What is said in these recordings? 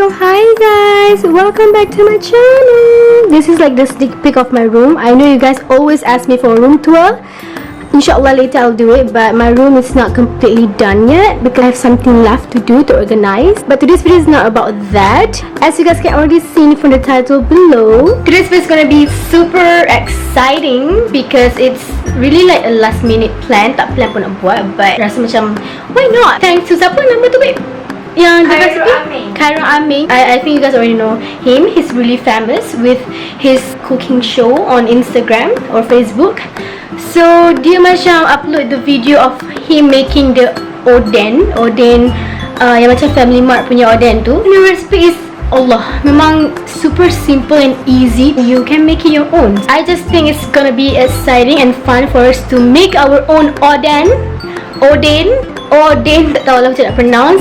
Assalamualaikum. Hi guys, welcome back to my channel. This is like the sneak peek of my room. I know you guys always ask me for a room tour. Inshallah later I'll do it, but my room is not completely done yet because I have something left to do to organize. But today's video is not about that. As you guys can already see from the title below, today's video is gonna be super exciting because it's really like a last minute plan. Tak plan pun nak buat, but rasa macam why not? Thanks to siapa nama tu babe? Yang Khairul Aming. Khairul Aming. I think you guys already know him. He's really famous with his cooking show on Instagram or Facebook. So dia macam upload the video of him making the ODEN yang macam Family Mart punya ODEN tu. The recipe is Allah, memang super simple and easy. You can make it your own. I just think it's gonna be exciting and fun for us to make our own ODEN, tak tahu lah macam nak pronounce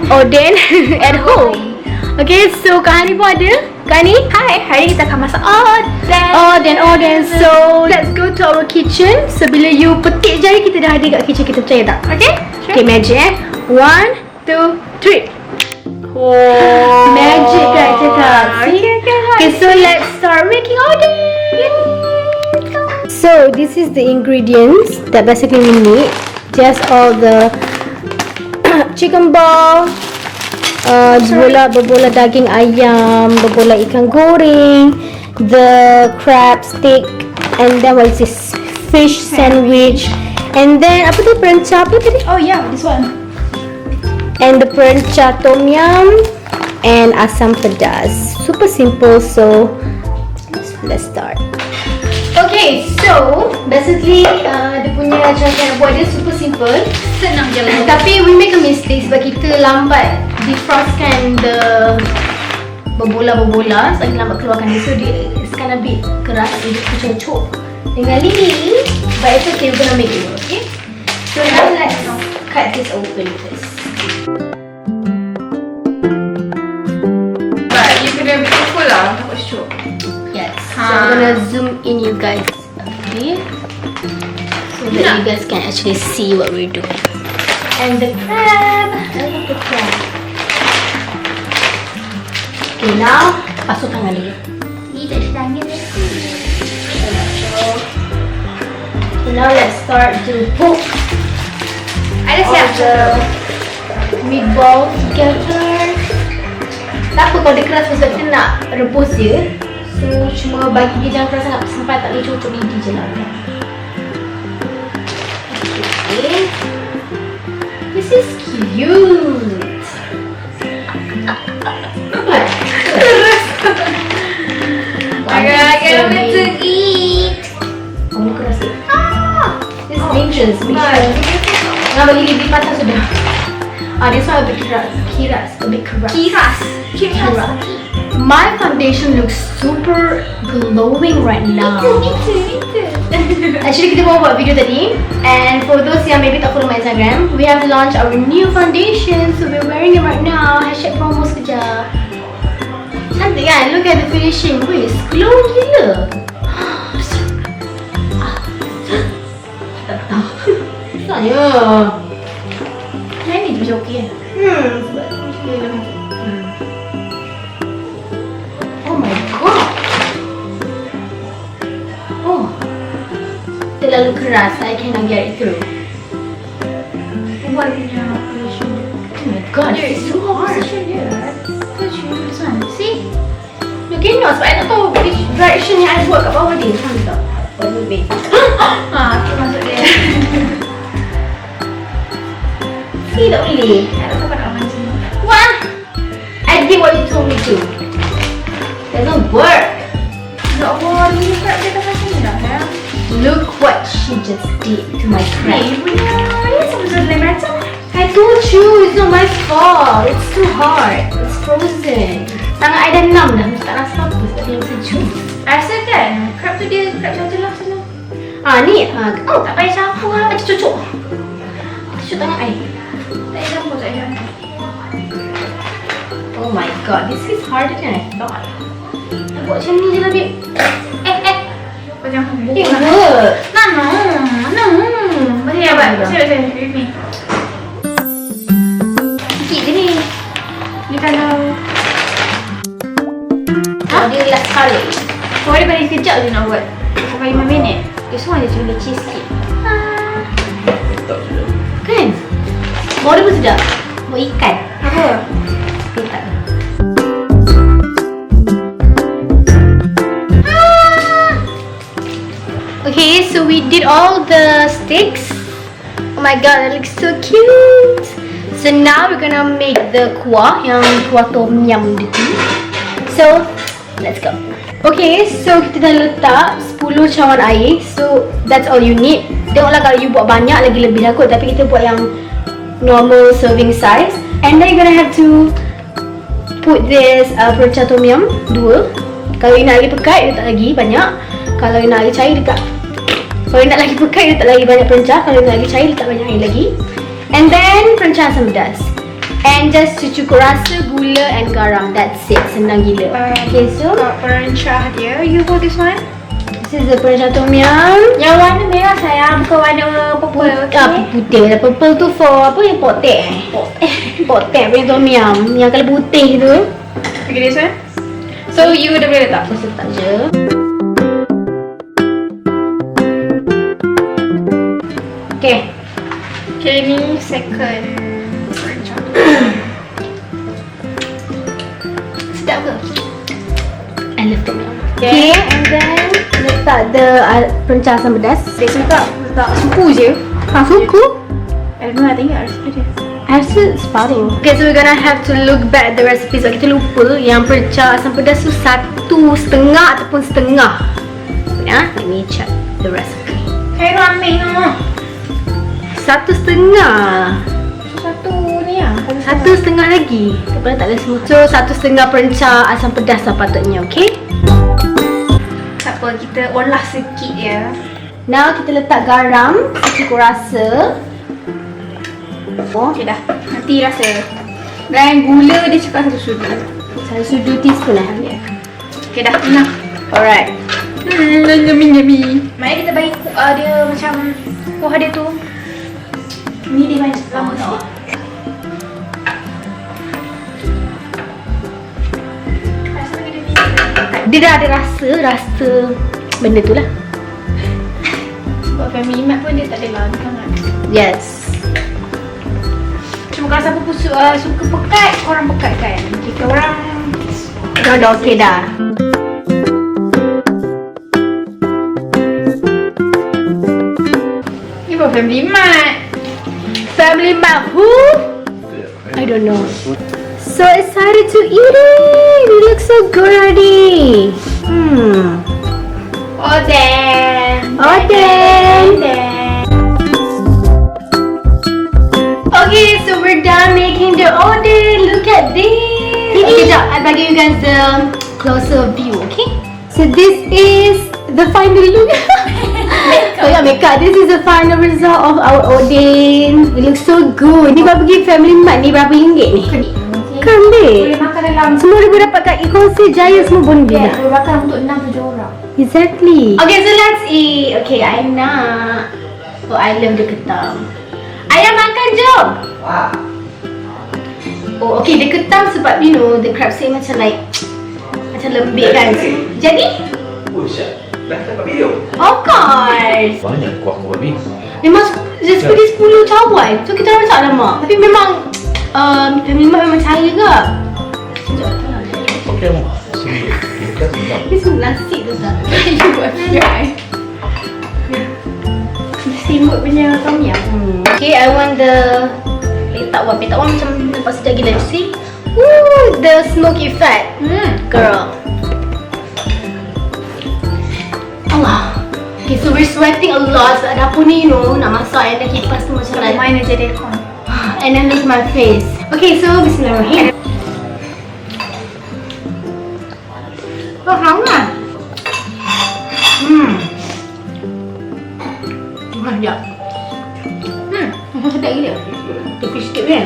ODEN at home. Okay, so Kak Hani pun ada. Kak Hani, Hai, hari ni kita akan masak ODEN. So let's go to our kitchen. So bila you petik jari, kita dah ada kat kitchen kita, percaya tak? Okay? Sure. Okay, magic 1, 2, 3. Oh, magic kan cakap. Okay, so let's start making ODEN. So this is the ingredients that basically we need. Just all the chicken ball, berbola daging ayam, berbola ikan goreng, the crab stick, and then what is this? Fish sandwich, and then apa tu perencah apa tadi? Oh yeah, this one. And the perencah tomyam and asam pedas. Super simple, so let's start. Okay, so basically dia punya cara nak buat dia super simple, Senang je lah. tapi we make a mistake sebab kita lambat defrostkan the berbola-berbola, so kita lambat keluarkan dia, so dia it's gonna be keras, dia kecoh dengan lini, but it's okay, we're gonna make it, okay? So now let's cut this open first. But you kena be careful lah, takut stroke. Yes, so I'm gonna zoom in you guys a bit so that you guys can actually see what we're doing. And the crab, I love the crab. Okay, now basuh tangan dulu. So now let's start to cook Ada all siap the meatballs together. Tak apa kalau dia keras sebab kita nak rebus dia. So cuma bagi dia jangan keras sangat sampai tak boleh cocok lidi je lah. Okay. This is cute. I can't wait to eat. Kamu keras dia. This is dangerous. Nak bagi dia patah sudah. This one a bit keras. My foundation looks super glowing right now. Me too. Actually kita baru buat video tadi, and for those yang maybe tak follow my Instagram, we have launched our new foundation, so we're wearing it right now. #promo sekejap. Cantik kan? Look at the finishing. Wih, glow gila. Sebenarnya ni macam okey kan? Sebab dia dah masuk. Oh my god. Oh, terlalu keras. I cannot get it through. Buat punya position. Oh my god, it's so hard. This one. See? You cannot, sebab I tak tahu which direction yang I buat kat bawah dia. Faham tak? Baik. Okay, masuk dia. See, tak boleh. I tak tahu nak makan sini. Wah! I did what you told me to. Doesn't work. Ya Allah, ni crab dia dah macam ni dah kan? Look what she just did to my crab. Ni punya, ni sebetulnya macam. I told you, it's not my fault. It's too hard. It's frozen. Tangan I dah numb dah. Tak rasa apa sebab dia sejuk. Rasa kan, crab tu dia crab jelas sana. Ni. Oh, Tak payah campur lah. macam cocok. Cocok tangan I. Tak payah campur, tak payah. Oh my god, this is harder than I thought. Nak buat macam ni je lah, babe. Kau jangan buka. It works. No. Boleh ya, buat. Saya with me. Sikit je ni. Ni kalau avocado. Kau ada balik sekejap je nak buat. Sampai 5 minit. This one is really cheese sikit. Kan? Bau dia pun sedap. Bau ikan. Apa? Tak. Okay, so we did all the steaks. Oh my god, that looks so cute. So now we're gonna make the kuah, yang kuah tomyam itu. So, let's go. Okay, so kita dah letak 10 cawan air. So, that's all you need. Tengoklah kalau you buat banyak lagi lebih lah kot. Tapi kita buat yang normal serving size. And then you're gonna have to put this perencah tomyam 2. Kalau you nak lagi pekat, letak lagi banyak. Kalau you nak lagi cair, letak. Kalau you nak lagi pekat, letak lagi banyak perencah. Kalau you nak lagi cair, letak banyak air lagi. And then perencah asam pedas. And just cukup rasa, gula and garam. That's it. Senang gila. Okay, so perencah dia. You hold this one. This is the perencah tomyam. Yang warna merah sayang, bukan warna purple. Okay. Putih lah. Purple tu for apa yang potek potek punya tomyam. Yang kalau putih tu. Okay, this one. So you dah boleh letak. Just letak je. Okay. Okay, ni second perencah. Sedap ke? I love tomyam. Okay, and then letak the perencah asam pedas. Dia letak suku je. Suku? I don't know, I think recipe dia. I rasa separuh. Okay, so we're gonna have to look back at the recipe. So kita lupa yang perencah asam pedas tu 1,5 ataupun setengah. Ya, let me check the recipe. Khairul Aming lah. 1,5. Satu ni lah. 1,5 lagi. Kepala tak ada semua. So 1,5 perencah asam pedas lah patutnya, okay? Tak apa, kita olah sikit je. Now kita letak garam cukup rasa. Okay dah, nanti rasa. Dan gula dia cakap 1 sudu. 1 sudu teaspoon lah. Yeah. Okay dah, enough. Alright. Yummy. Mari kita bagi dia macam kuah dia tu. Ni dia macam lama tau. Dia dah ada rasa benda tu lah. Sebab family mat pun dia tak ada lah sangat. Yes. Cuma kalau siapa pun suka pekat, orang pekat kan. Jika orang Dah okey dah. Ni buat family mat. Family map who? I don't know. So excited to eat it. It looks so good already. ODEN. ODEN. Okay, so we're done making the ODEN. Look at this. Okay, jap. I'll bagi you guys the closer view, okay? So this is the final look. Oh yeah, makeup. This is the final result of our ODEN. It looks so good. Ni baru pergi family mart ni berapa ringgit ni? Kan dek? Boleh makan dalam. Semua dia boleh dapat kat e-concert Jaya semua pun dia. Boleh makan untuk 6-7 orang. Exactly. Okay, so let's eat. Okay, I nak. Oh, I love the ketam. Ayah makan jom. Oh, okay, dia ketam sebab you know the crab say macam like macam lembik kan. Jadi? Oh, Syah. Dah dapat video? Of course. Banyak kuah kau babi. Memang just pergi 10 cawan. So kita orang macam alamak. Tapi memang family mat memang cahaya ke? Okey, Mak. Sini. Kita sedap. Ini semua nasi tu tak? You buat fry. Steamboat punya tomyam. Okay, I want the petak wan. Petak wan macam nampak sedap gila. See? Ooh, the smoke effect. Girl. Allah. Okay, so we're sweating a lot sebab dapur ni you know nak masak and then kipas tu macam Tak main aja aircon. and then look my face. Okay, so bismillahirrahmanirrahim. Oh, hangat. Sekejap. Sedap gila. Tepi sikit kan?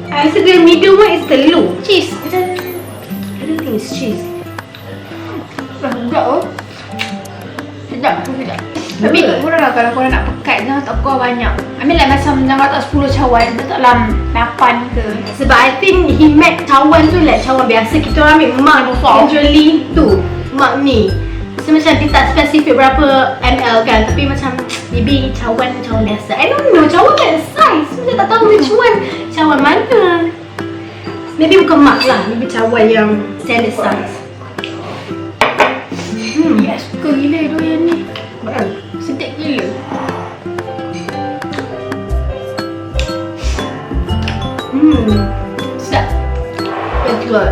I rasa the middle one is telur. Cheese. I don't think it's cheese. Sedap oh. Sedap. Tapi ikut korang lah kalau korang nak pekat jangan tak kuah banyak. I mean like macam jangan tak 10 cawan, letaklah 8 ke. Sebab I think he make cawan tu like cawan biasa. Kita orang ambil mak usually tu, mak ni. So macam dia tak spesifik berapa ml kan. Tapi macam maybe cawan biasa. I don't know, cawan kan size. Saya tak tahu which one cawan mana. Maybe bukan mak lah, maybe cawan yang standard size. Yes, suka gila tu yang ni. Sedap gila. Sedap. Betul.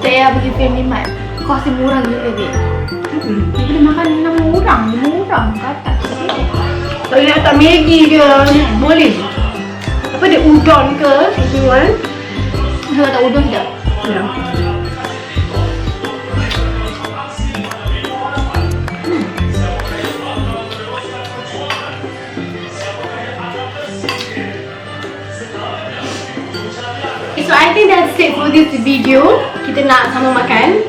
Saya pergi Family Mart. Kos dia murah gila babe. Dia boleh makan 5 orang ke atas. Kalau nak tak Maggi ke, boleh. Apa dia udon ke, if you want. Kalau tak udon sedap. Ya. So I think that's it for this video. Kita nak sama makan.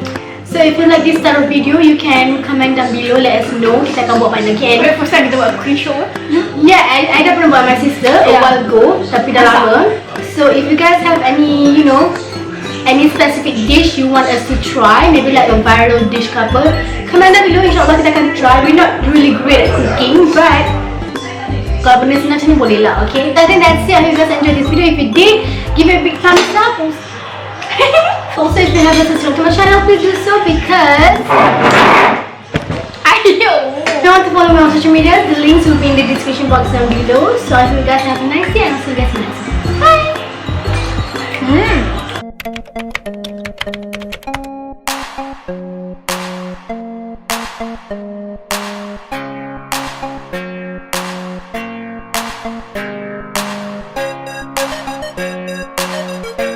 So if you like this style of video, you can comment down below, let us know. Kita akan buat banyak again. First time kita buat cooking show. Yeah, I dah pernah buat my sister a while ago, tapi dah lama. So if you guys have any, any specific dish you want us to try, maybe like a viral dish ke apa, comment down below. InsyaAllah kita akan try. We're not really great at cooking, but kalau benda senang macam ni boleh lah, okay? I think that's it. I hope you guys enjoyed this video. If you did, give it a big thumbs up. Also, if you haven't subscribed to my channel, please do so because if you want to follow me on social media, the links will be in the description box down below. So I hope you guys have a nice day and I'll see you guys next time. Bye!